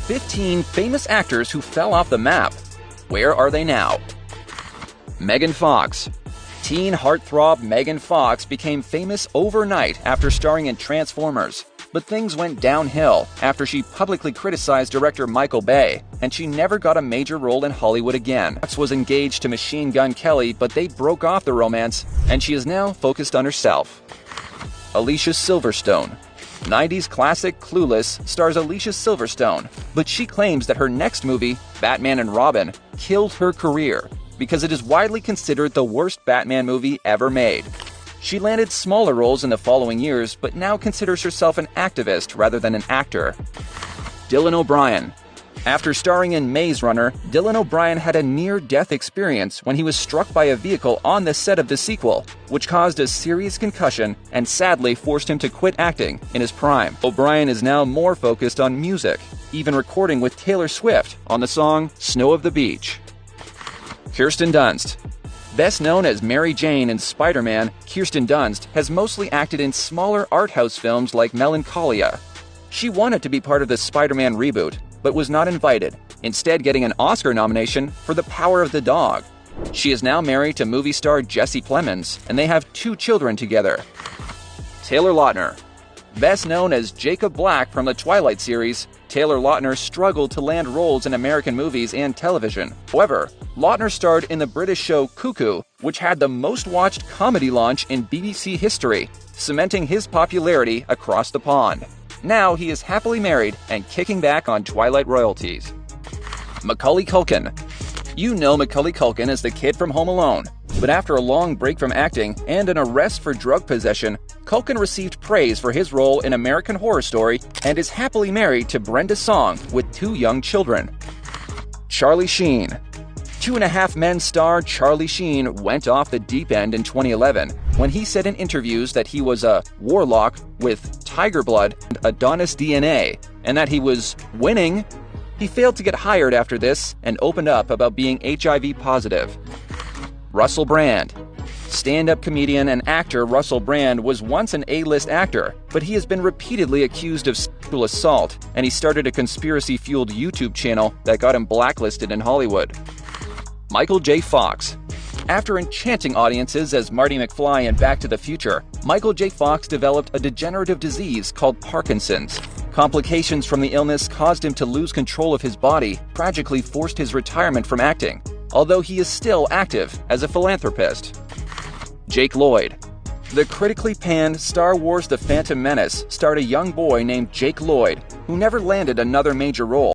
15 famous actors who fell off the map. Where are they now? Megan Fox. Teen heartthrob Megan Fox became famous overnight after starring in Transformers. But things went downhill after she publicly criticized director Michael Bay, and she never got a major role in Hollywood again. Fox was engaged to Machine Gun Kelly, but they broke off the romance, and she is now focused on herself. Alicia Silverstone. 90s classic Clueless stars Alicia Silverstone, but she claims that her next movie, Batman and Robin, killed her career because it is widely considered the worst Batman movie ever made. She landed smaller roles in the following years, but now considers herself an activist rather than an actor. Dylan O'Brien. After starring in Maze Runner, Dylan O'Brien had a near-death experience when he was struck by a vehicle on the set of the sequel, which caused a serious concussion and sadly forced him to quit acting in his prime. O'Brien is now more focused on music, even recording with Taylor Swift on the song Snow of the Beach. Kirsten Dunst. Best known as Mary Jane in Spider-Man, Kirsten Dunst has mostly acted in smaller art house films like Melancholia. She wanted to be part of the Spider-Man reboot, but was not invited, instead getting an Oscar nomination for The Power of the Dog. She is now married to movie star Jesse Plemons, and they have 2 children together. Taylor Lautner. Best known as Jacob Black from the Twilight series, Taylor Lautner struggled to land roles in American movies and television. However, Lautner starred in the British show Cuckoo, which had the most watched comedy launch in BBC history, cementing his popularity across the pond. Now he is happily married and kicking back on Twilight royalties. McCully Kulkin. You know McCully Kulkin as the kid from Home Alone, but after a long break from acting and an arrest for drug possession, Kulkin received praise for his role in American Horror Story and is happily married to Brenda Song with 2 young children. Charlie Sheen. 2.5 Men star Charlie Sheen went off the deep end in 2011 when he said in interviews that he was a warlock with tiger blood and Adonis DNA, and that he was winning. He failed to get hired after this and opened up about being HIV positive. Russell Brand. Stand-up comedian and actor Russell Brand was once an A-list actor, but he has been repeatedly accused of sexual assault, and he started a conspiracy-fueled YouTube channel that got him blacklisted in Hollywood. Michael J. Fox. After enchanting audiences as Marty McFly in Back to the Future, Michael J. Fox developed a degenerative disease called Parkinson's. Complications from the illness caused him to lose control of his body, tragically forced his retirement from acting, although he is still active as a philanthropist. Jake Lloyd. The critically panned Star Wars The Phantom Menace starred a young boy named Jake Lloyd, who never landed another major role.